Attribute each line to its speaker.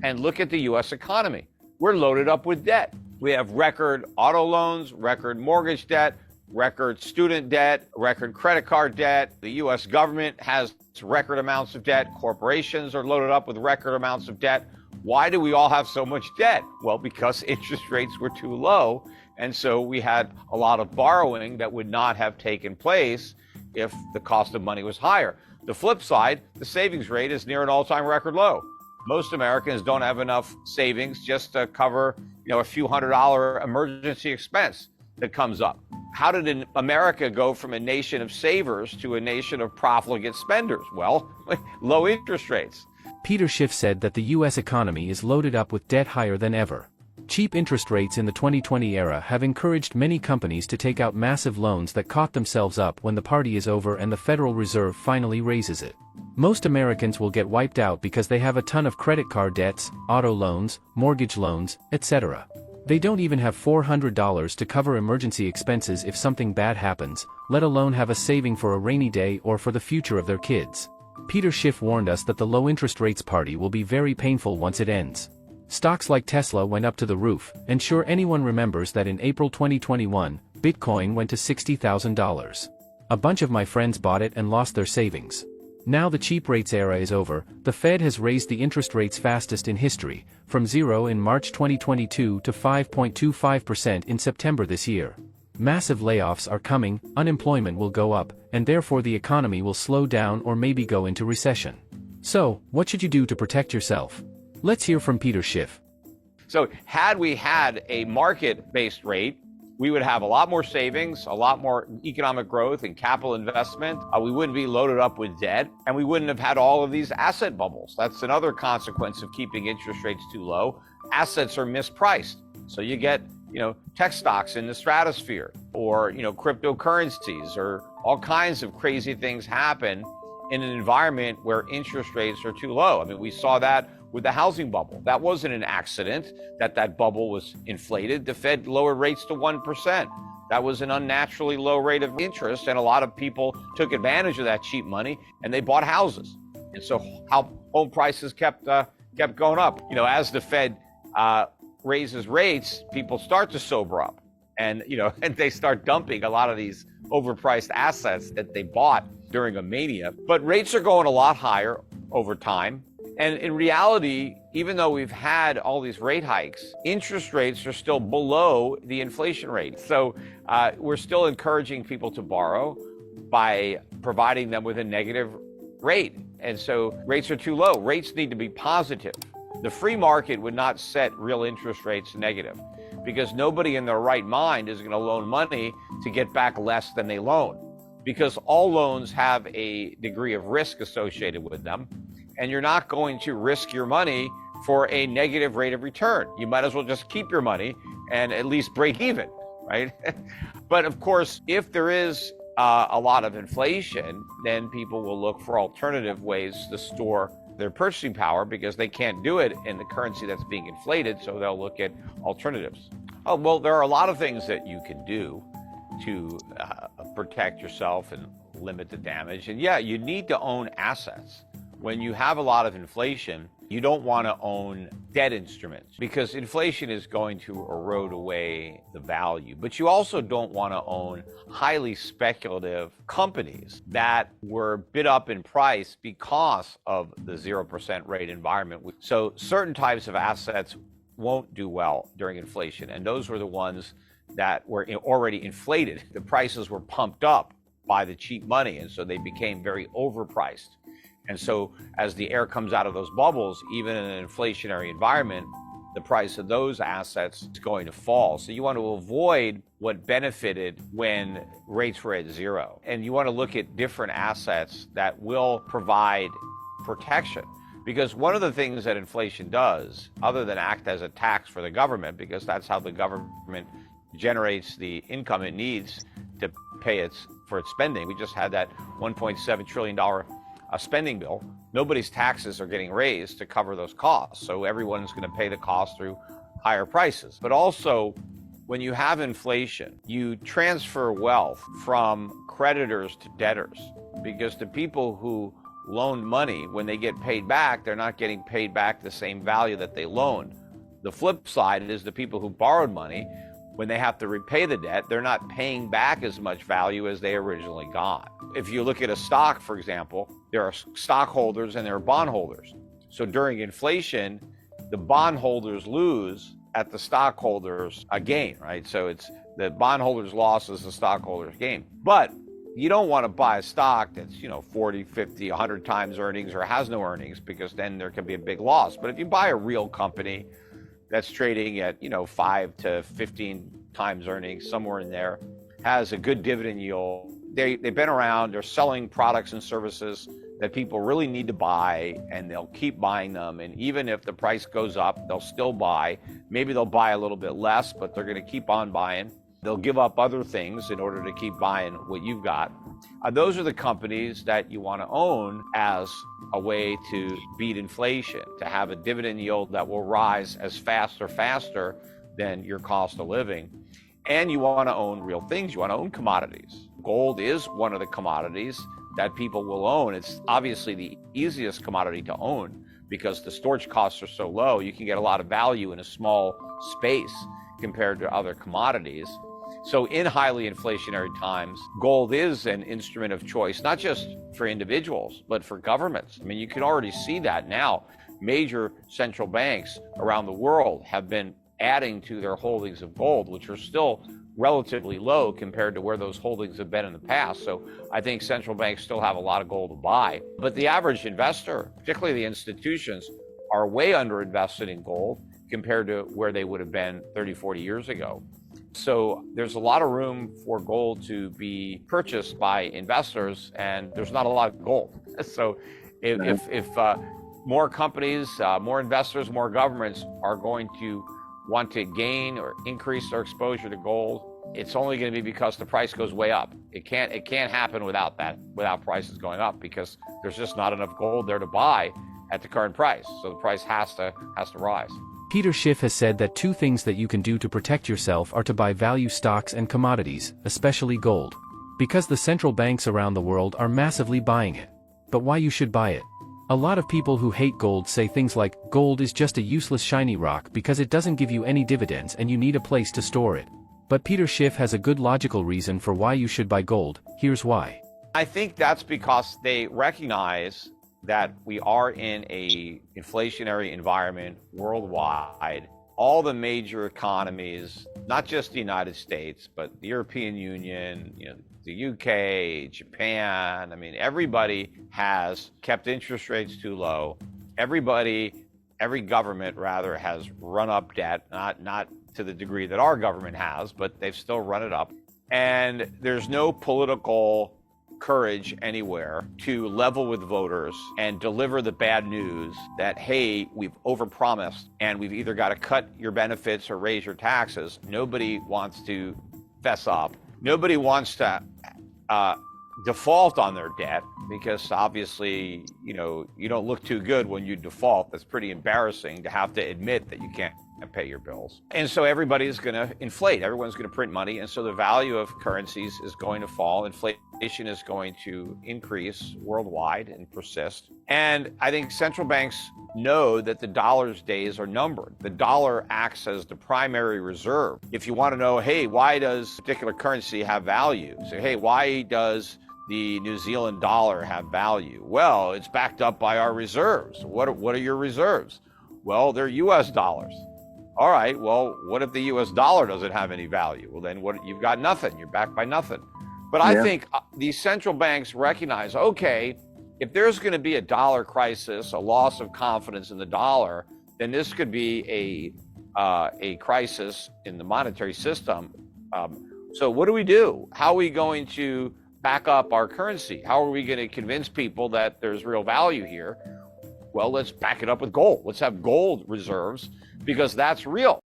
Speaker 1: And look at the U.S. economy. We're loaded up with debt. We have record auto loans, record mortgage debt, record student debt, record credit card debt. The U.S. government has record amounts of debt. Corporations are loaded up with record amounts of debt. Why do we all have so much debt? Well, because interest rates were too low. And so we had a lot of borrowing that would not have taken place if the cost of money was higher. The flip side, the savings rate is near an all-time record low. Most Americans don't have enough savings just to cover, a few $100 emergency expense that comes up. How did America go from a nation of savers to a nation of profligate spenders? Well, low interest rates.
Speaker 2: Peter Schiff said that the U.S. economy is loaded up with debt higher than ever. Cheap interest rates in the 2020 era have encouraged many companies to take out massive loans that caught themselves up when the party is over and the Federal Reserve finally raises it. Most Americans will get wiped out because they have a ton of credit card debts, auto loans, mortgage loans, etc. They don't even have $400 to cover emergency expenses if something bad happens, let alone have a saving for a rainy day or for the future of their kids. Peter Schiff warned us that the low interest rates party will be very painful once it ends. Stocks like Tesla went up to the roof, and sure anyone remembers that in April 2021, Bitcoin went to $60,000. A bunch of my friends bought it and lost their savings. Now the cheap rates era is over. The Fed has raised the interest rates fastest in history, from 0 in March 2022 to 5.25% in September this year. Massive layoffs are coming, unemployment will go up, and therefore the economy will slow down or maybe go into recession. So, what should you do to protect yourself? Let's hear from Peter Schiff.
Speaker 1: So had we had a market-based rate, we would have a lot more savings, a lot more economic growth and capital investment. We wouldn't be loaded up with debt, and we wouldn't have had all of these asset bubbles. That's another consequence of keeping interest rates too low. Assets are mispriced. So you get, tech stocks in the stratosphere, or, cryptocurrencies, or all kinds of crazy things happen in an environment where interest rates are too low. I mean, we saw that with the housing bubble. That wasn't an accident that bubble was inflated. The Fed lowered rates to 1%. That was an unnaturally low rate of interest, and a lot of people took advantage of that cheap money and they bought houses. And so home prices kept going up. As the Fed raises rates, people start to sober up, and and they start dumping a lot of these overpriced assets that they bought during a mania. But rates are going a lot higher over time. And in reality, even though we've had all these rate hikes, interest rates are still below the inflation rate. So we're still encouraging people to borrow by providing them with a negative rate. And so rates are too low. Rates need to be positive. The free market would not set real interest rates negative, because nobody in their right mind is going to loan money to get back less than they loan, because all loans have a degree of risk associated with them. And you're not going to risk your money for a negative rate of return. You might as well just keep your money and at least break even, right? But of course, if there is a lot of inflation, then people will look for alternative ways to store their purchasing power, because they can't do it in the currency that's being inflated, so they'll look at alternatives. Oh, well, there are a lot of things that you can do to protect yourself and limit the damage. And yeah, you need to own assets. When you have a lot of inflation, you don't want to own debt instruments, because inflation is going to erode away the value. But you also don't want to own highly speculative companies that were bid up in price because of the 0% rate environment. So certain types of assets won't do well during inflation, and those were the ones that were already inflated. The prices were pumped up by the cheap money, and so they became very overpriced. And so as the air comes out of those bubbles, even in an inflationary environment, the price of those assets is going to fall. So you want to avoid what benefited when rates were at zero. And you want to look at different assets that will provide protection. Because one of the things that inflation does, other than act as a tax for the government, because that's how the government generates the income it needs to pay for its spending. We just had that $1.7 trillion spending bill. Nobody's taxes are getting raised to cover those costs. So everyone's going to pay the cost through higher prices. But also, when you have inflation, you transfer wealth from creditors to debtors, because the people who loaned money, when they get paid back, they're not getting paid back the same value that they loaned. The flip side is the people who borrowed money, when they have to repay the debt, they're not paying back as much value as they originally got. If you look at a stock, for example, there are stockholders and there are bondholders. So during inflation, the bondholders lose at the stockholders gain, right? So it's the bondholders' loss is the stockholders' gain. But you don't want to buy a stock that's, 40, 50, 100 times earnings or has no earnings, because then there can be a big loss. But if you buy a real company that's trading at, 5 to 15 times earnings, somewhere in there, has a good dividend yield, they've been around, they're selling products and services that people really need to buy, and they'll keep buying them. And even if the price goes up, they'll still buy. Maybe they'll buy a little bit less, but they're going to keep on buying. They'll give up other things in order to keep buying what you've got. Those are the companies that you want to own as a way to beat inflation, to have a dividend yield that will rise as fast or faster than your cost of living. And you want to own real things. You want to own commodities. Gold is one of the commodities that people will own. It's obviously the easiest commodity to own because the storage costs are so low. You can get a lot of value in a small space compared to other commodities. So in highly inflationary times, gold is an instrument of choice, not just for individuals, but for governments. I mean, you can already see that now. Major central banks around the world have been adding to their holdings of gold, which are still relatively low compared to where those holdings have been in the past. So I think central banks still have a lot of gold to buy. But the average investor, particularly the institutions, are way underinvested in gold compared to where they would have been 30, 40 years ago. So there's a lot of room for gold to be purchased by investors, and there's not a lot of gold. So if more companies, more investors, more governments are going to want to gain or increase their exposure to gold, it's only going to be because the price goes way up. It can't happen without that, without prices going up, because there's just not enough gold there to buy at the current price. So the price has to rise.
Speaker 2: Peter Schiff has said that two things that you can do to protect yourself are to buy value stocks and commodities, especially gold. Because the central banks around the world are massively buying it. But why you should buy it? A lot of people who hate gold say things like, gold is just a useless shiny rock because it doesn't give you any dividends and you need a place to store it. But Peter Schiff has a good logical reason for why you should buy gold. Here's why.
Speaker 1: I think that's because they recognize that we are in a inflationary environment worldwide. All the major economies, not just the United States, but the European Union, the UK, Japan, I mean, everybody has kept interest rates too low. Every government rather has run up debt, not to the degree that our government has, but they've still run it up. And there's no political courage anywhere to level with voters and deliver the bad news that, hey, we've overpromised and we've either got to cut your benefits or raise your taxes. Nobody wants to fess up. Nobody wants to default on their debt, because obviously, you don't look too good when you default. That's pretty embarrassing to have to admit that you can't pay your bills. And so everybody's going to inflate. Everyone's going to print money. And so the value of currencies is going to fall. Inflation is going to increase worldwide and persist. And I think central banks know that the dollar's days are numbered. The dollar acts as the primary reserve. If you want to know, hey, why does a particular currency have value? So, hey, why does the New Zealand dollar have value? Well, it's backed up by our reserves. What are your reserves? Well, they're US dollars. All right, well, what if the US dollar doesn't have any value? Well, then you've got nothing. You're backed by nothing. But I think these central banks recognize, okay, if there's going to be a dollar crisis, a loss of confidence in the dollar, then this could be a crisis in the monetary system. So what do we do? How are we going to back up our currency? How are we going to convince people that there's real value here? Well, let's back it up with gold. Let's have gold reserves, because that's real.